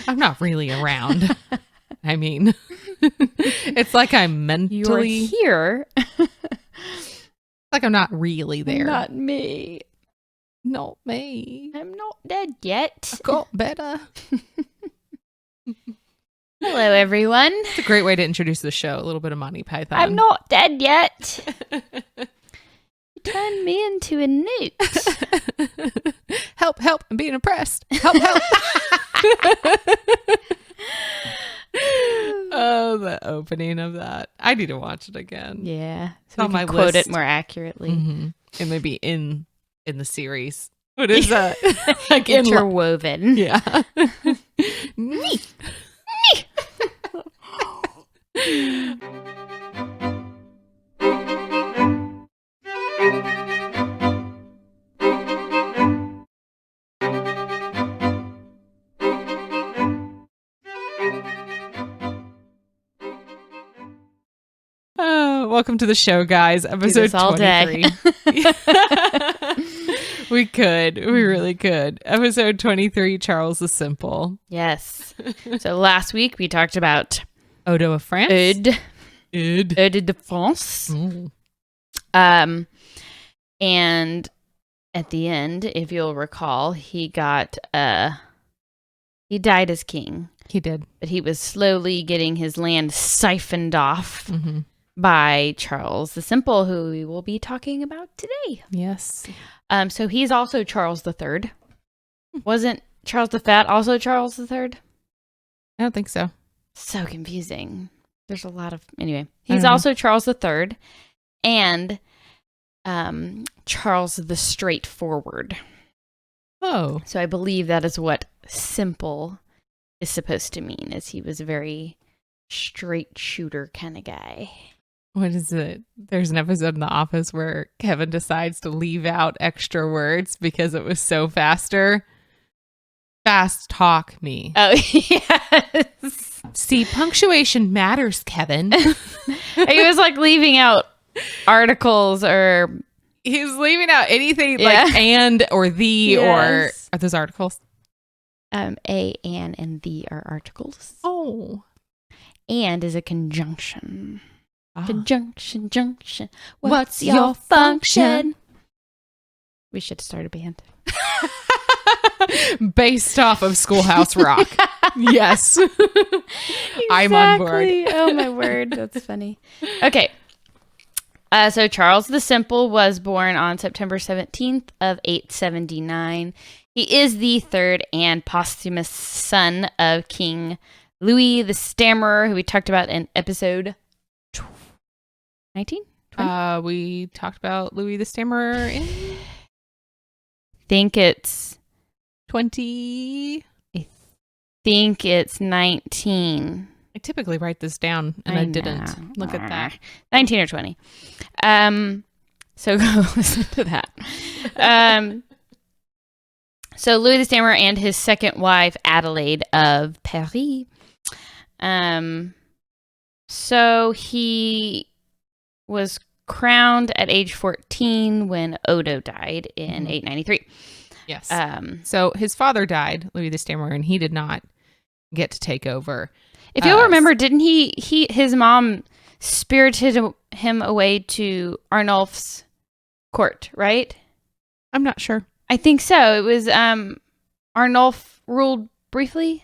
I'm not really around. I mean, it's like I'm mentally You're here. like I'm not really there. Not me. Not me. I'm not dead yet. I got better. Hello, everyone. It's a great way to introduce the show. A little bit of Monty Python. I'm not dead yet. You turned me into a newt. Help, help. I'm being oppressed. Help, help. Oh, the opening of that. I need to watch it again. Yeah. It's So on we my can quote list. it more accurately. Mm-hmm. It may be in the series. What is that? Like Interwoven. yeah. Welcome to the show, guys. Episode 23. We really could. Episode 23, Charles the Simple. Yes. So last week we talked about Odo of France. Eudes de France. Mm. And at the end, if you'll recall, he died as king. He did. But he was slowly getting his land siphoned off Mm-hmm. by Charles the Simple, who we will be talking about today. Yes. So he's also Charles III. Wasn't Charles the Fat also Charles III? I don't think so. So confusing. There's a lot of... Anyway, he's also Charles III and Charles the Straightforward. Oh. So I believe that is what simple is supposed to mean, as he was a very straight shooter kind of guy. What is it? There's an episode in The Office where Kevin decides to leave out extra words because it was so faster. Fast talk me. Oh, yes. See, punctuation matters, Kevin. He was like leaving out articles or... He was leaving out anything like and or the Yes. or... Are those articles? A, and the are articles. Oh. And is a conjunction. Ah. Conjunction, junction. What's your function? We should start a band. Based off of Schoolhouse Rock. Yes. I'm on board. Oh, my word. That's funny. Okay. So Charles the Simple was born on September 17th of 879. He is the third and posthumous son of King Louis the Stammerer, who we talked about in episode 19? 20? We talked about Louis the Stammerer in think it's 20. think it's 19. I typically write this down and I didn't. Look at that. 19 or 20. So go listen to that. So Louis the Stammerer and his second wife, Adelaide of Paris. So he was crowned at age 14 when Odo died in 893. Yes. So his father died, Louis the Stammerer, and he did not get to take over. If you'll remember, didn't his mom spirited him away to Arnulf's court, right? I'm not sure. I think so. It was Arnulf ruled briefly.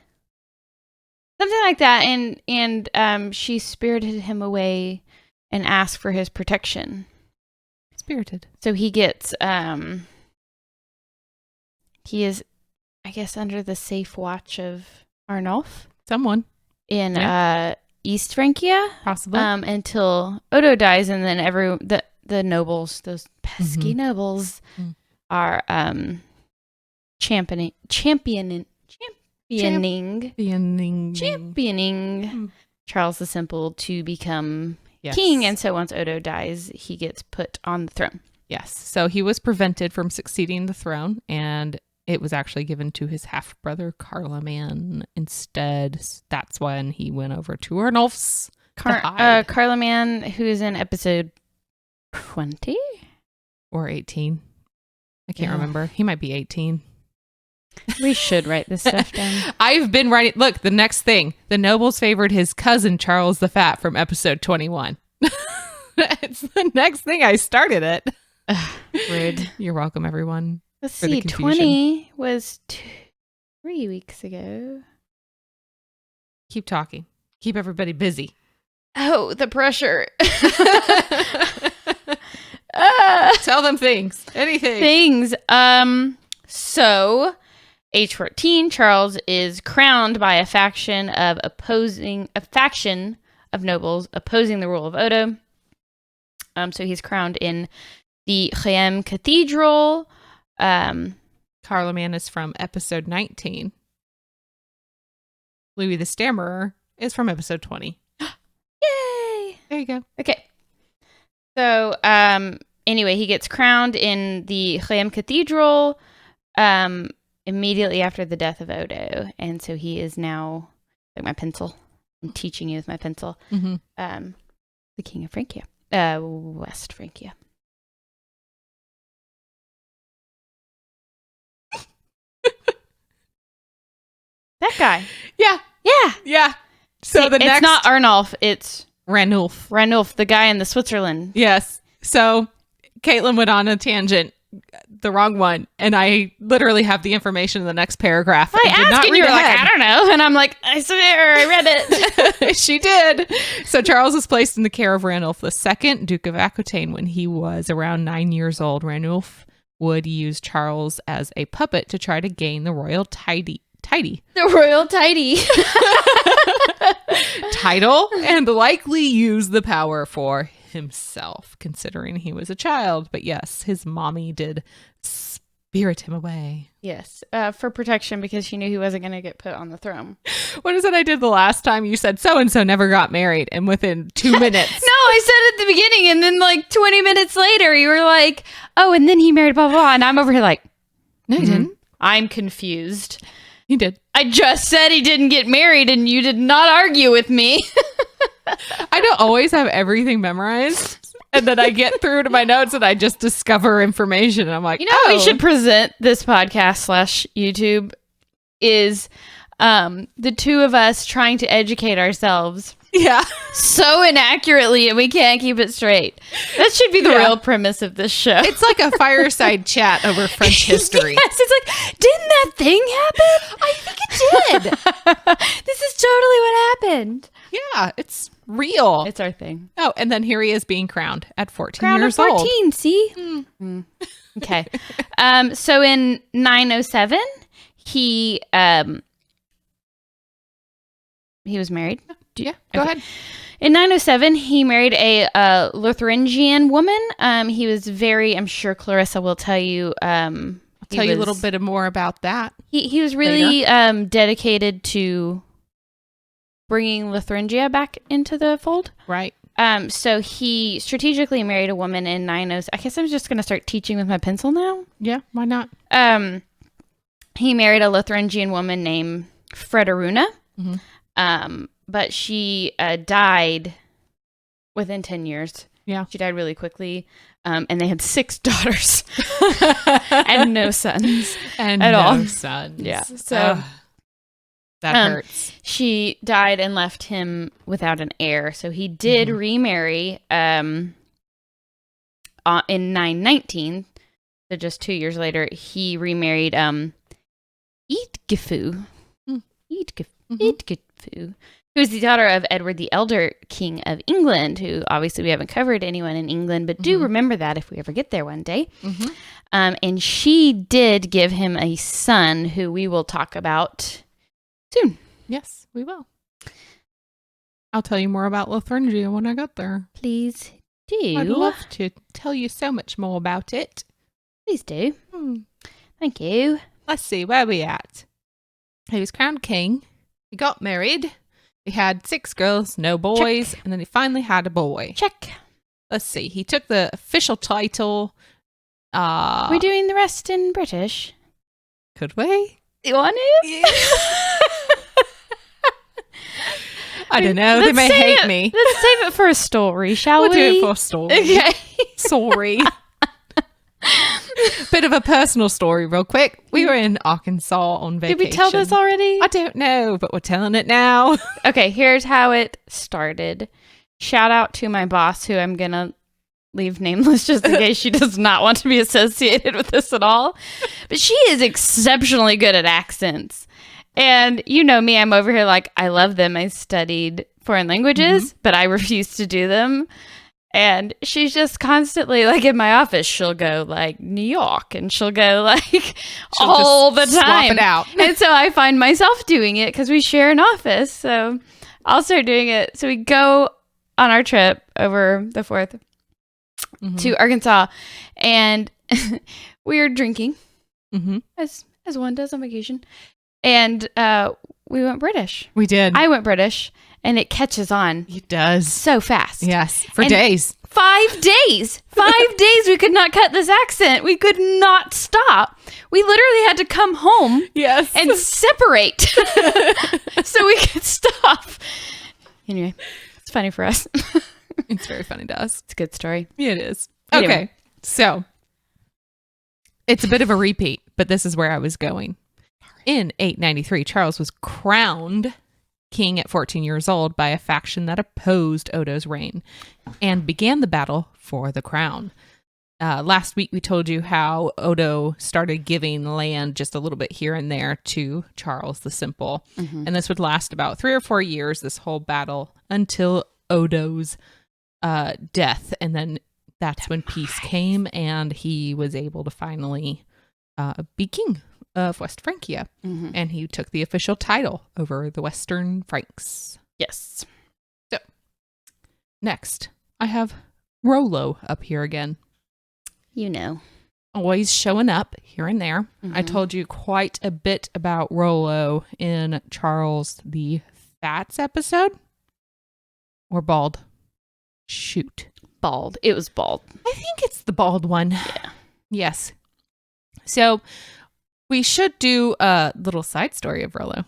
Something like that, and she spirited him away and asked for his protection. Spirited. So he gets he is, I guess, under the safe watch of Arnulf. Someone. In East Francia. Possibly. Until Odo dies, and then the nobles, those pesky nobles, are championing Charles the Simple to become king. And so once Odo dies, he gets put on the throne. Yes. So he was prevented from succeeding the throne, and it was actually given to his half-brother Carloman instead. That's when he went over to Arnulf's. Carloman, who's in episode 20? Or 18. I can't remember. He might be 18. We should write this stuff down. I've been writing. Look, the next thing. The nobles favored his cousin Charles the Fat from episode 21. It's the next thing. I started it. Rude. You're welcome, everyone. Let's see. 20 was 3 weeks ago. Keep talking. Keep everybody busy. Oh, the pressure. Tell them things. Anything. Things. So, age 14, Charles is crowned by a faction of nobles opposing the rule of Odo. So he's crowned in the Reims Cathedral. Carloman is from episode 19. Louis the Stammerer is from episode 20. Yay! There you go. Okay. So, anyway, he gets crowned in the Reims Cathedral immediately after the death of Odo. And so he is now, like my pencil, I'm teaching you with my pencil, the King of Francia, West Francia. That guy. Yeah. Yeah. Yeah. So See, it's not Arnulf, it's Ranulf. Ranulf, the guy in the Switzerland. Yes. So Caitlin went on a tangent, the wrong one, and I literally have the information in the next paragraph. I asked and you were like, I don't know. And I'm like, I swear, I read it. She did. So Charles was placed in the care of Ranulf II, Duke of Aquitaine, when he was around 9 years old. Ranulf would use Charles as a puppet to try to gain the royal tidy. The royal tidy. Title, and likely use the power for himself, considering he was a child. But yes, his mommy did spirit him away. Yes, for protection, because she knew he wasn't going to get put on the throne. What is it I did the last time? You said so-and-so never got married, and within 2 minutes. No, I said it at the beginning, and then like 20 minutes later, you were like, oh, and then he married blah, blah, blah. And I'm over here like, no, he didn't. I'm confused. He did. I just said he didn't get married, and you did not argue with me. I don't always have everything memorized, and then I get through to my notes and I just discover information, and I'm like, you know how we should present this podcast / YouTube is the two of us trying to educate ourselves. Yeah. So inaccurately, and we can't keep it straight. That should be the real premise of this show. It's like a fireside chat over French history. Yes, it's like, didn't that thing happen? I think it did. This is totally what happened. Yeah, it's real. It's our thing. Oh, and then here he is being crowned at 14 Crowned years at old. 14, see? Okay. So in 907, he was married. Yeah, go ahead. In 907, he married a Lotharingian woman. He was very, I'm sure Clarissa will tell you. I'll tell you a little bit more about that. He was really dedicated to bringing Lotharingia back into the fold. Right. So he strategically married a woman in 907. I guess I'm just going to start teaching with my pencil now. Yeah, why not? He married a Lotharingian woman named Frederuna. But she died within 10 years. Yeah. She died really quickly. And they had 6 daughters and no sons at all. Sons. Yeah. So that hurts. She died and left him without an heir. So he did remarry in 919. So just 2 years later, he remarried Eadgifu. Eadgifu. Who was the daughter of Edward the Elder, King of England, who obviously we haven't covered anyone in England, but do remember that if we ever get there one day. And she did give him a son who we will talk about soon. Yes, we will. I'll tell you more about Lotharingia when I get there. Please do. I'd love to tell you so much more about it. Please do. Thank you. Let's see, where are we at? He was crowned king. He got married. He had 6 girls, no boys, and then he finally had a boy. Check. Let's see. He took the official title. We're doing the rest in British. Could we? You want to? Yeah. I don't know. They may hate me. Let's save it for a story, shall we? We'll do it for a story. Okay. Sorry. Bit of a personal story real quick. We were in Arkansas on vacation. Did we tell this already? I don't know, but we're telling it now. Okay, here's how it started. Shout out to my boss, who I'm going to leave nameless just in case she does not want to be associated with this at all. But she is exceptionally good at accents. And you know me, I'm over here like, I love them. I studied foreign languages, but I refuse to do them. And she's just constantly, like, in my office, she'll go, like, New York, and she'll go, like, all the time. Swap it out. And so I find myself doing it because we share an office. So I'll start doing it. So we go on our trip over the 4th to Arkansas, and we were drinking, as one does on vacation. And we went British. We did. I went British. And it catches on. It does. So fast. Yes. For days. 5 days. 5 days we could not cut this accent. We could not stop. We literally had to come home. Yes. And separate. So we could stop. Anyway, it's funny for us. It's very funny to us. It's a good story. Yeah, it is. Anyway. Okay. So it's a bit of a repeat, but this is where I was going. In 893, Charles was crowned king at 14 years old by a faction that opposed Odo's reign and began the battle for the crown. Last week, we told you how Odo started giving land just a little bit here and there to Charles the Simple. And this would last about 3 or 4 years, this whole battle, until Odo's death. And then that's when peace came and he was able to finally be king of West Francia, and he took the official title over the Western Franks. Yes. So, next, I have Rollo up here again. You know. Always showing up here and there. I told you quite a bit about Rollo in Charles the Fat's episode. Or bald? Shoot. Bald. It was bald. I think it's the bald one. Yeah. Yes. So, we should do a little side story of Rollo.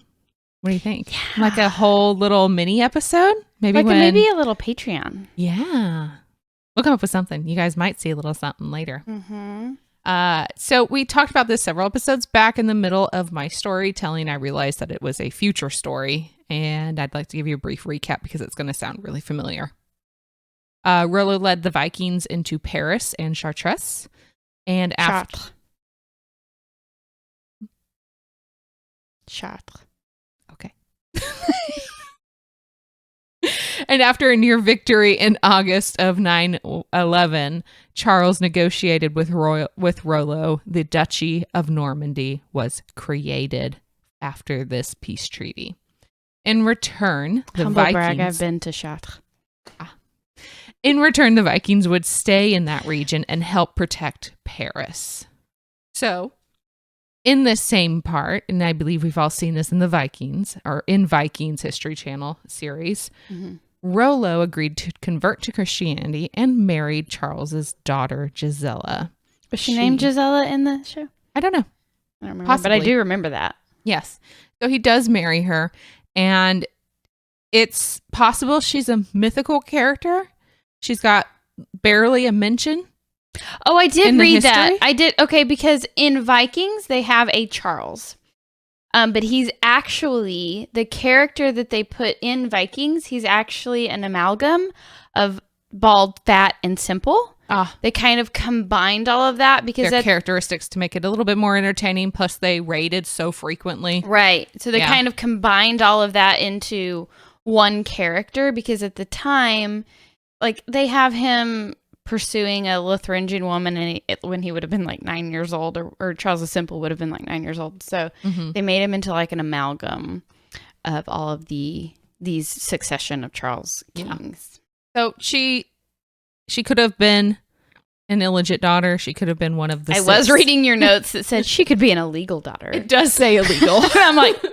What do you think? Yeah. Like a whole little mini episode? Maybe maybe a little Patreon. Yeah. We'll come up with something. You guys might see a little something later. So we talked about this several episodes back. In the middle of my storytelling, I realized that it was a future story. And I'd like to give you a brief recap because it's going to sound really familiar. Rollo led the Vikings into Paris and Chartres. And after... Chartres. Okay. And after a near victory in August of 911, Charles negotiated with Rollo. The Duchy of Normandy was created after this peace treaty. In return, the Vikings... brag, I've been to Chartres. In return, the Vikings would stay in that region and help protect Paris. So... in this same part, and I believe we've all seen this in the Vikings, or in Vikings History Channel series, Rollo agreed to convert to Christianity and married Charles's daughter, Gisella. Was she named Gisella in the show? I don't know. I don't remember, Possibly. but I do remember that. Yes. So he does marry her, and it's possible she's a mythical character. She's got barely a mention. Oh, I did read that. history? I did. Okay, because in Vikings, they have a Charles. But he's actually, the character that they put in Vikings, he's actually an amalgam of bald, fat, and simple. They kind of combined all of that because their characteristics to make it a little bit more entertaining. Plus, they raided so frequently. Right. So they kind of combined all of that into one character because at the time, like, they have him pursuing a Lotharingian woman and when he would have been like 9 years old, or Charles the Simple would have been like 9 years old. So they made him into like an amalgam of all of these succession of Charles kings. So she could have been an illegit daughter. She could have been one of the six. Was reading your notes that said she could be an illegal daughter. It does say illegal. I'm like,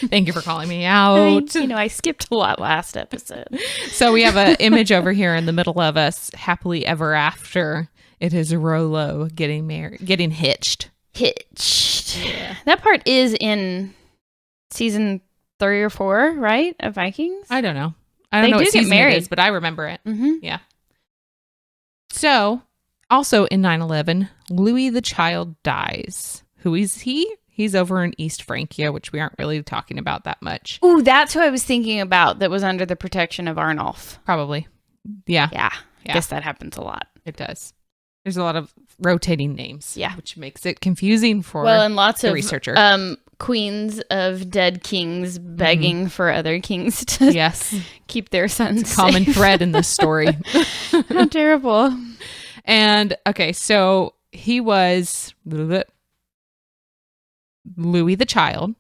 thank you for calling me out. I skipped a lot last episode. So we have an image over here in the middle of us, happily ever after. It is Rollo getting married, getting hitched. Yeah. That part is in season 3 or 4, right? Of Vikings? I don't know. I don't know what season it is, but I remember it. Yeah. So Also in 911, Louis the Child dies. Who is he? He's over in East Francia, which we aren't really talking about that much. Ooh, that's who I was thinking about that was under the protection of Arnulf. Probably. Yeah. Yeah. I guess that happens a lot. It does. There's a lot of rotating names. Yeah. Which makes it confusing for and lots the of researcher. Queens of dead kings begging for other kings to keep their sons it's a common thread in this story. How terrible. And, okay, so he was... Louis the Child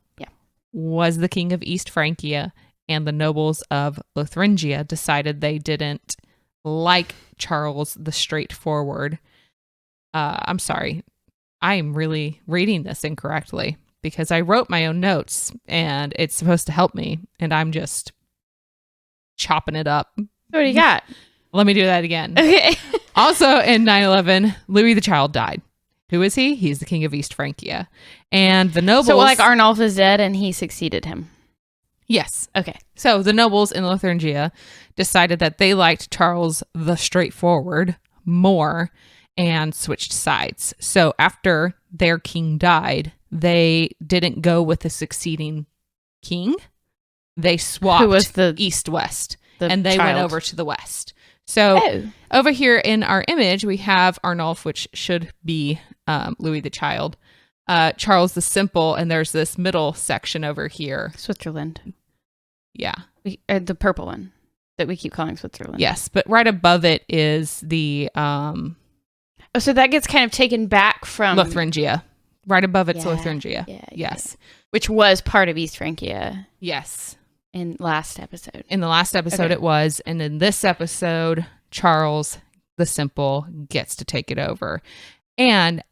was the king of East Francia, and the nobles of Lotharingia decided they didn't like Charles the Straightforward. I'm sorry. I'm really reading this incorrectly because I wrote my own notes and it's supposed to help me, and I'm just chopping it up. What do you got? Let me do that again. Okay. Also in 911, Louis the Child died. Who is he? He's the king of East Francia. And the nobles... So like Arnulf is dead and he succeeded him. Yes. Okay. So the nobles in Lotharingia decided that they liked Charles the Straightforward more and switched sides. So after their king died, they didn't go with the succeeding king. They swapped. Who was the east-west. And they went over to the west. So Oh. over here in our image, we have Arnulf, which should be Louis the Child, Charles the Simple, and there's this middle section over here. Switzerland. Yeah. The purple one that we keep calling Switzerland. Yes, but right above it is the Oh, so that gets kind of taken back from Lotharingia. Right above it's Yeah, Lotharingia. yeah, Yes. which was part of East Francia Yes. in last episode. In the last episode Okay. it was, and in this episode, Charles the Simple gets to take it over. And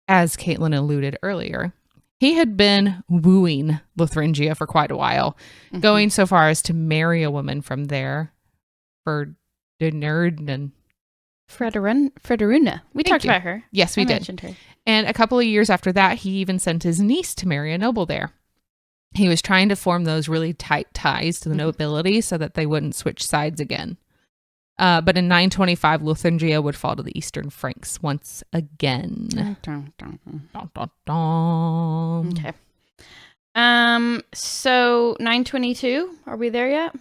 as Caitlin alluded earlier, he had been wooing Lotharingia for quite a while, going so far as to marry a woman from there for Denerd and Frederuna. We talked you. about her. Yes, we I did. mentioned her. And a couple of years after that, he even sent his niece to marry a noble there. He was trying to form those really tight ties to the nobility so that they wouldn't switch sides again. But in 925, Lotharingia would fall to the Eastern Franks once again. Dun, dun, dun. Dun, dun, dun. Okay. So 922, are we there yet?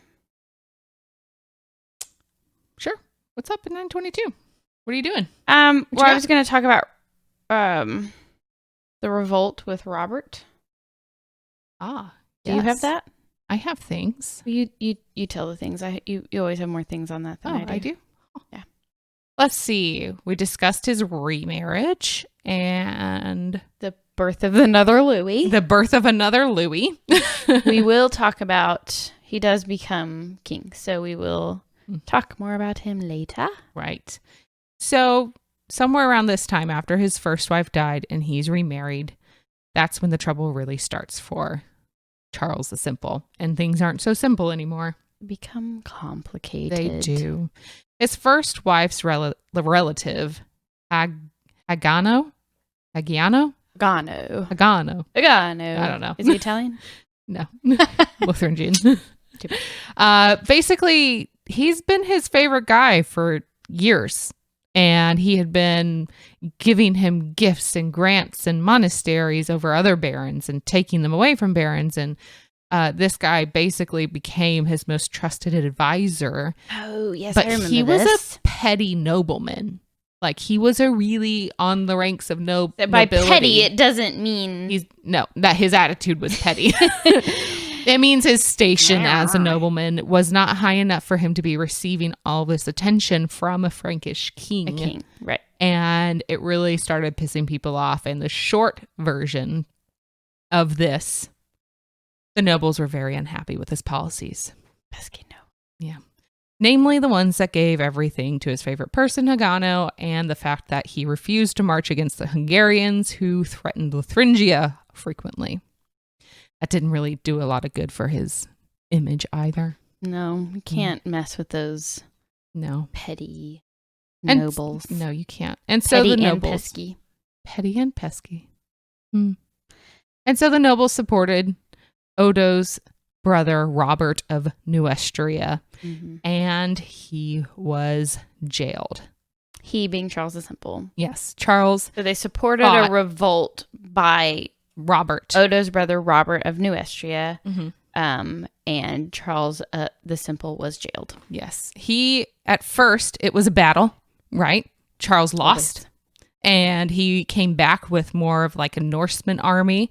Sure. What's up in 922? What are you doing? Well, you I got? was going to talk about the revolt with Robert. Ah, Do you have that? I have things. You tell the things. You always have more things on that than I do. Oh. Yeah. Let's see. We discussed his remarriage and The birth of another Louis. the birth of another Louis. We will talk about, he does become king, so we will talk more about him later. Right. So somewhere around this time after his first wife died and he's remarried, that's when the trouble really starts for Charles the Simple. And things aren't so simple anymore. Become complicated. They do. His first wife's relative, Agano? Agano. Agano. Agano. I don't know. Is he Italian? No. Lotharingian. Basically, he's been his favorite guy for years. And he had been giving him gifts and grants and monasteries over other barons and taking them away from barons. And this guy basically became his most trusted advisor. Oh, yes, but I remember he was this. a petty nobleman. Like, he was a really on the ranks of By nobility. petty, it doesn't mean... that his attitude was petty. It means his station as a nobleman was not high enough for him to be receiving all this attention from a Frankish king. A king, right. And it really started pissing people off. And the short version of this, the nobles were very unhappy with his policies. Pesky no. Yeah. Namely, the ones that gave everything to his favorite person, Hagano, and the fact that he refused to march against the Hungarians who threatened Lotharingia frequently. That didn't really do a lot of good for his image either. No, you can't mess with those petty nobles. No, you can't. And so Petty the and nobles, pesky. petty and pesky. And so the nobles supported Odo's brother, Robert of Neustria, and he was jailed. He being Charles the Simple. Yes, Charles. So they supported a revolt by Robert. Odo's brother, Robert of Neustria. Mm-hmm. And Charles the Simple was jailed. Yes. At first, it was a battle, right? Charles lost. And he came back with more of like a Norseman army.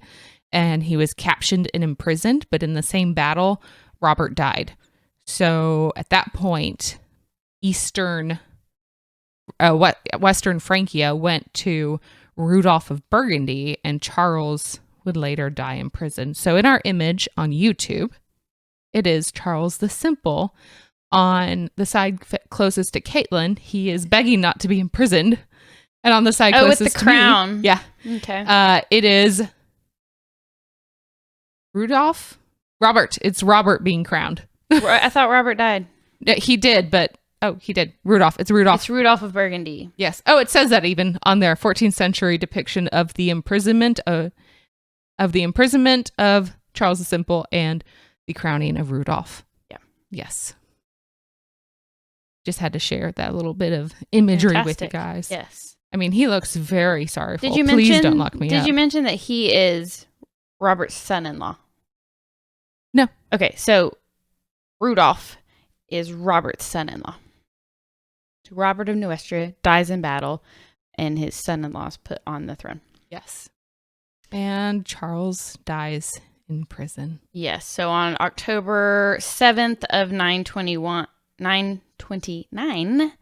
And he was captured and imprisoned. But in the same battle, Robert died. So at that point, Western Francia went to Rudolph of Burgundy, and Charles would later die in prison. So in our image on YouTube, it is Charles the Simple. On the side closest to Caitlin, he is begging not to be imprisoned. And on the side closest with the to crown. Me, yeah. Okay. It is Rudolph? Robert. It's Robert being crowned. I thought Robert died. He did, but... Oh, he did. Rudolph. It's Rudolph. It's Rudolph of Burgundy. Yes. Oh, it says that even on their 14th century depiction of the imprisonment of Charles the Simple and the crowning of Rudolph. Yeah. Yes. Just had to share that little bit of imagery with you guys. Yes. I mean, he looks very sorrowful. Please don't lock me up. Did you mention that he is Robert's son-in-law? No. Okay, so Rudolph is Robert's son-in-law. Robert of Neustria dies in battle, and his son-in-law is put on the throne. Yes. And Charles dies in prison. Yes. So on October 7th of 929,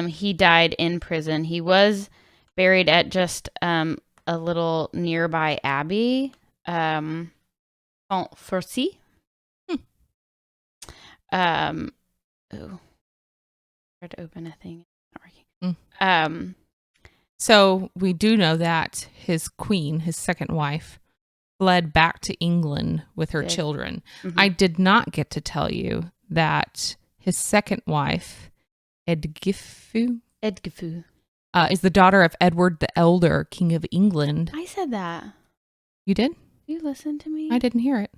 he died in prison. He was buried at just a little nearby abbey, Fontforcy. Tried to open a thing. Not working. So we do know that his queen, his second wife, fled back to England with her children. Mm-hmm. I did not get to tell you that his second wife, Edgifu, is the daughter of Edward the Elder, King of England. I said that. You did? You listened to me? I didn't hear it.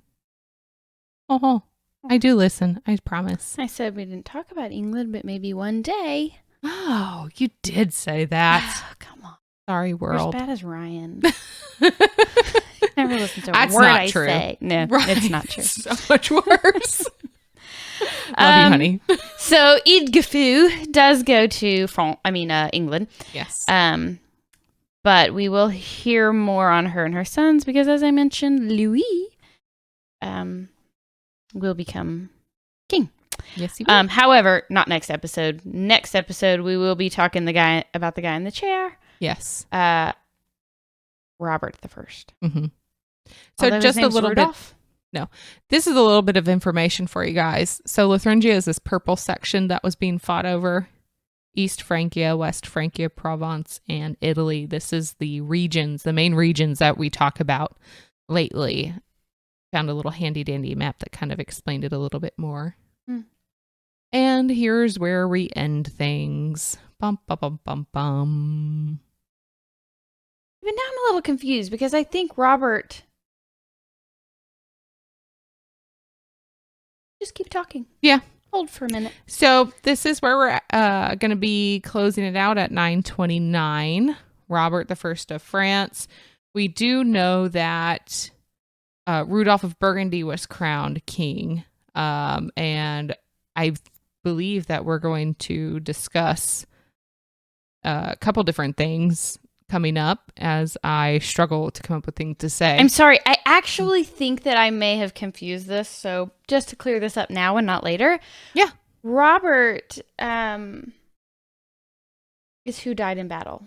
Oh. I do listen, I promise. I said we didn't talk about England, but maybe one day. Oh, you did say that. Oh, come on. Sorry, world. You're as bad as Ryan. Never listen to a That's word not I true. say. No, right. It's not true. So much worse. Love you, honey. So Edgifu does go to England. Yes. But we will hear more on her and her sons because, as I mentioned, Louis will become king. Yes, he will. However, not next episode. Next episode, we will be talking about the guy in the chair. Yes. Robert the First. Mm-hmm. So just a little Rudolph? bit. No, this is a little bit of information for you guys. So Lothringia is this purple section that was being fought over East Francia, West Francia, Provence, and Italy. This is the main regions that we talk about lately. Found a little handy dandy map that kind of explained it a little bit more. And here's where we end things. Bum, bum, bum, bum, bum. Even now I'm a little confused because I think Robert... Just keep talking. Yeah. Hold for a minute. So this is where we're going to be closing it out at 929. Robert the First of France. We do know that Rudolph of Burgundy was crowned king. And I believe that we're going to discuss a couple different things coming up as I struggle to come up with things to say. I'm sorry. I actually think that I may have confused this. So just to clear this up now and not later. Yeah. Robert is who died in battle.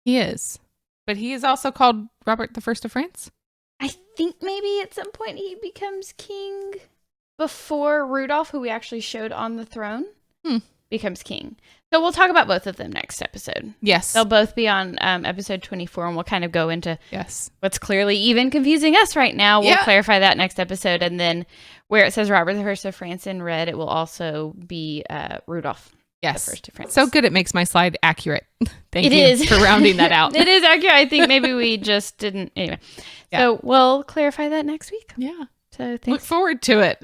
He is. But he is also called Robert the First of France? I think maybe at some point he becomes king before Rudolph, who we actually showed on the throne, becomes king. So we'll talk about both of them next episode. Yes. They'll both be on episode 24, and we'll kind of go into what's clearly even confusing us right now. We'll clarify that next episode. And then where it says Robert the First of France in red, it will also be Rudolph. Yes. The First of France. So good it makes my slide accurate. Thank you is. for rounding that out. It is accurate. I think maybe we just didn't. Anyway. Yeah. So we'll clarify that next week. Yeah. So thanks. Look forward to it.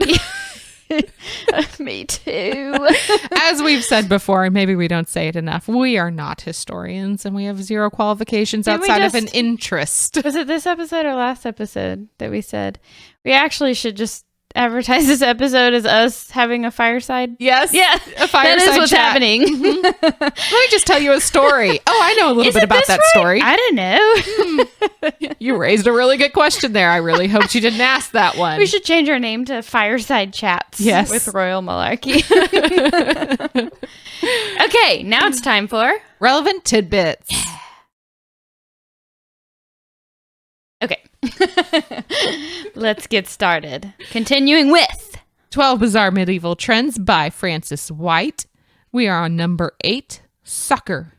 Me too. As we've said before, and maybe we don't say it enough, we are not historians and we have zero qualifications outside of an interest. Was it this episode or last episode that we said we actually should just advertise this episode as us having a fireside? Yes. Yeah. A fireside That is what's chat. happening. Let me just tell you a story. Oh, I know a little bit about that story. I don't know. You raised a really good question there. I really hoped you didn't ask that one. We should change our name to Fireside Chats with Royal Malarkey. Okay, now it's time for relevant tidbits. Okay. Let's get started. Continuing with 12 Bizarre Medieval Trends by Francis White. We are on number 8, soccer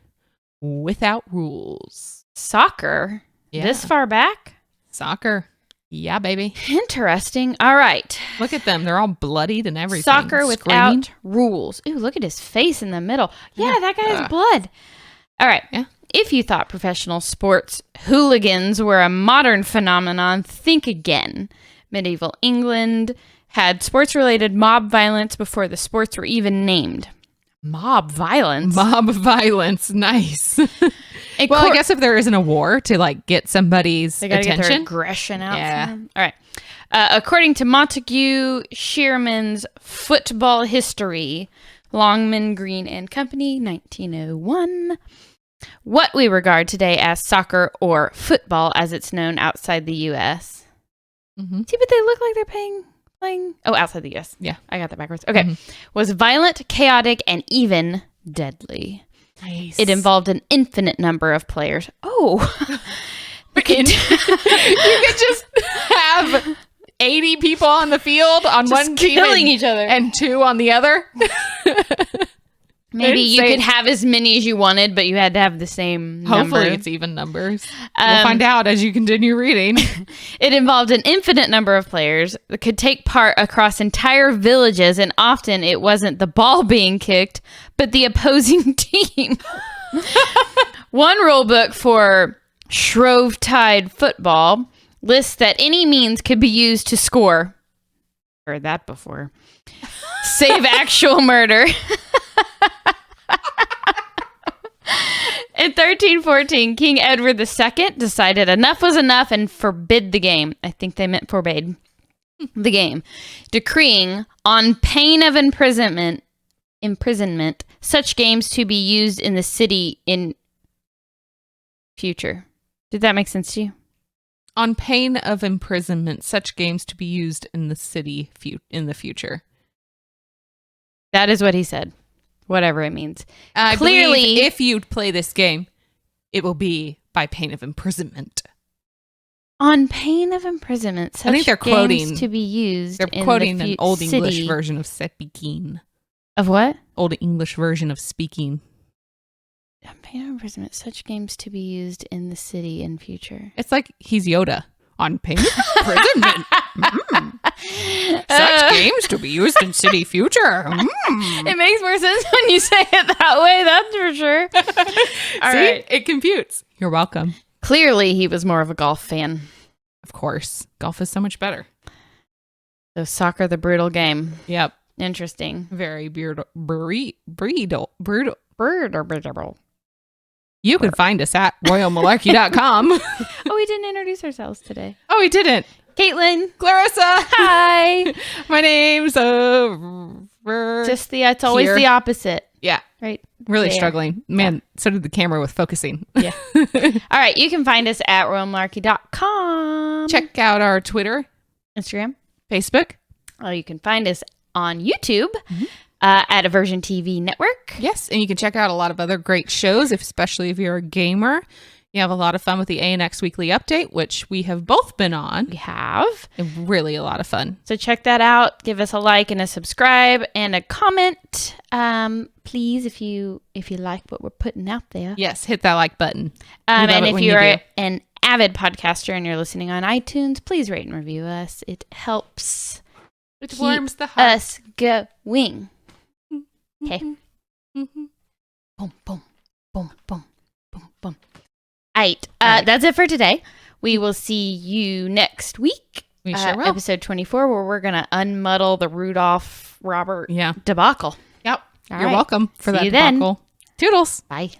without rules. soccer. Yeah. This far back? Soccer. Yeah, baby. Interesting. All right. Look at them. They're all bloodied and everything. Soccer without rules. Ooh, look at his face in the middle. Yeah, that guy has blood. All right. Yeah. If you thought professional sports hooligans were a modern phenomenon, think again. Medieval England had sports-related mob violence before the sports were even named. Mob violence? Mob violence. Nice. Well, I guess if there isn't a war to like get somebody's they gotta attention. get their aggression out. Yeah. All right. According to Montague Shearman's Football History, Longman, Green and Company, 1901. What we regard today as soccer or football, as it's known outside the U.S. Mm-hmm. See, but they look like they're playing. Oh, outside the U.S. Yeah, I got that backwards. Okay, was violent, chaotic, and even deadly. Nice. It involved an infinite number of players. Oh, you could just have 80 people on the field on just one team killing each other, and 2 on the other. Maybe you could have as many as you wanted, but you had to have the same number. Hopefully it's even numbers. We'll find out as you continue reading. It involved an infinite number of players that could take part across entire villages, and often it wasn't the ball being kicked, but the opposing team. One rule book for Shrovetide football lists that any means could be used to score. Heard that before. Save actual murder. In 1314, King Edward II decided enough was enough and forbid the game. I think they meant forbade the game, decreeing on pain of imprisonment such games to be used in the city in future. Did that make sense to you? On pain of imprisonment, such games to be used in the city in the future. That is what he said. Whatever it means. Clearly, if you play this game, it will be by pain of imprisonment. On pain of imprisonment, such I think they're games quoting to be used. They're quoting an old city. English version of speaking. Of what? Old English version of speaking. On pain of imprisonment, such games to be used in the city in future. It's like he's Yoda. On pain of imprisonment. Such games to be used in city future. It makes more sense when you say it that way, that's for sure. All right. It computes. You're welcome. Clearly, he was more of a golf fan. Of course. Golf is so much better. So soccer, the brutal game. Yep. Interesting. Very brutal. You You can find us at royalmalarkey.com. Oh, we didn't introduce ourselves today. Oh, we didn't. Caitlin. Clarissa. Hi. My name's It's always the opposite. Yeah. Right. Really there. struggling. Man, so did the camera with focusing. Yeah. All right. You can find us at royalmalarkey.com. Check out our Twitter, Instagram, Facebook. Oh, you can find us on YouTube at Aversion TV Network. Yes, and you can check out a lot of other great shows, especially if you're a gamer. You have a lot of fun with the ANX Weekly Update, which we have both been on. We have. Really a lot of fun. So check that out. Give us a like and a subscribe and a comment, please, if you like what we're putting out there. Yes, hit that like button. And if you're an avid podcaster and you're listening on iTunes, please rate and review us. It helps. It warms the heart. Us going. Okay. Boom, boom, boom, boom, boom, boom. All right. That's it for today. We will see you next week. We sure will. Episode 24, where we're going to unmuddle the Rudolph Robert debacle. Yep. All You're right. welcome for See that you then. debacle. Toodles. Bye.